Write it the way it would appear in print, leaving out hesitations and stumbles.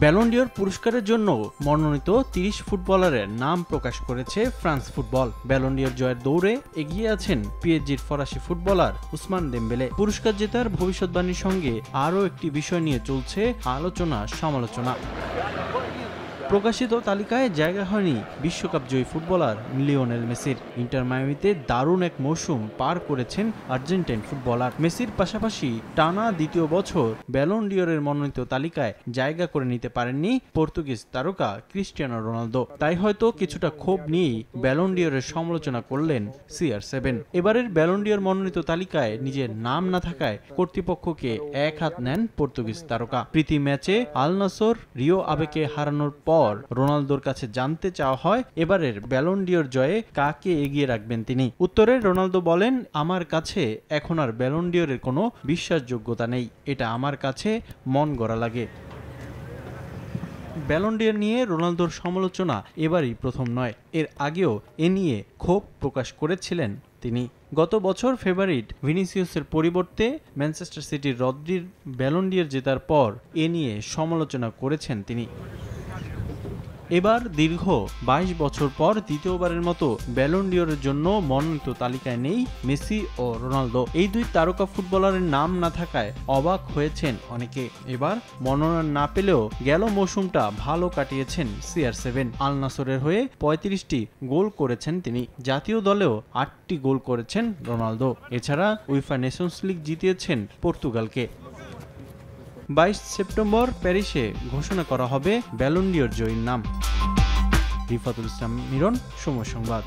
Ballon ডি'র পুরস্কারের জন্য মনোনীত ৩০ ফুটবলারের নাম প্রকাশ করেছে ফ্রান্স ফুটবল। ব্যালন ডি'র জয়ের দৌড়ে এগিয়ে আছেন পিএসজির ফরাসি ফুটবলার উসমান দেমবেলে। পুরস্কার জেতার ভবিষ্যৎবাণীর সঙ্গে আরও একটি বিষয় নিয়ে চলছে আলোচনা সমালোচনা। প্রকাশিত তালিকায় জায়গা হয়নি বিশ্বকাপ জয়ী ফুটবলার লিওনেল মেসির। ইন্টার মায়ামিতে দারুণ এক মৌসুম পার করেছেন আর্জেন্টাইন ফুটবলার। মেসির পাশাপাশি টানা দ্বিতীয় বছর ব্যালন ডি'রের মনোনীত তালিকায় জায়গা করে নিতে পারেননি পর্তুগিজ তারকা ক্রিস্টিয়ানো রোনালদো। তাই হয়তো কিছুটা ক্ষোভ নিয়েই ব্যালন ডি'রের সমালোচনা করলেন CR7। এবারের ব্যালন ডি'র মনোনীত তালিকায় নিজের নাম না থাকায় কর্তৃপক্ষকে এক হাত নেন পর্তুগিজ তারকা। প্রীতি ম্যাচে আল নাসর রিও আবেকে হারানোর পর রোনালদোর কাছে জানতে চাওয়া হয় এবারের ব্যালন ডি'র জয়ে কাকে এগিয়ে রাখবেন তিনি। উত্তরে রোনালদো বলেন, আমার কাছে এখন আর ব্যালন ডি'রের কোনো বিশ্বাসযোগ্যতা নেই, এটা আমার কাছে মন গড়া লাগে। ব্যালন ডি'র নিয়ে রোনালদোর সমালোচনা এবারই প্রথম নয়, এর আগেও এ নিয়ে ক্ষোভ প্রকাশ করেছিলেন তিনি। গত বছর ফেভারিট ভিনিসিয়াসের পরিবর্তে ম্যানচেস্টার সিটির রদ্রির ব্যালন ডি'র জেতার পর এ নিয়ে সমালোচনা করেছেন তিনি। এবার দীর্ঘ ২২ বছর পর দ্বিতীয়বারের মতো ব্যালন ডি'রের জন্য মনোনীত তালিকায় নেই মেসি ও রোনালদো। এই দুই তারকা ফুটবলারের নাম না থাকায় অবাক হয়েছেন অনেকে। এবার মনোনয়ন না পেলেও গেল মৌসুমটা ভালো কাটিয়েছেন CR7। আল নাসরের হয়ে ৩৫টি গোল করেছেন তিনি। জাতীয় দলেও ৮টি গোল করেছেন রোনালদো। এছাড়া উইফা নেশনস লিগ জিতিয়েছেন পর্তুগালকে। ২২ সেপ্টেম্বর প্যারিসে ঘোষণা করা হবে ব্যালন ডি'র জয়ীর নাম। রিফাতুল ইসলাম মিরন, সময় সংবাদ।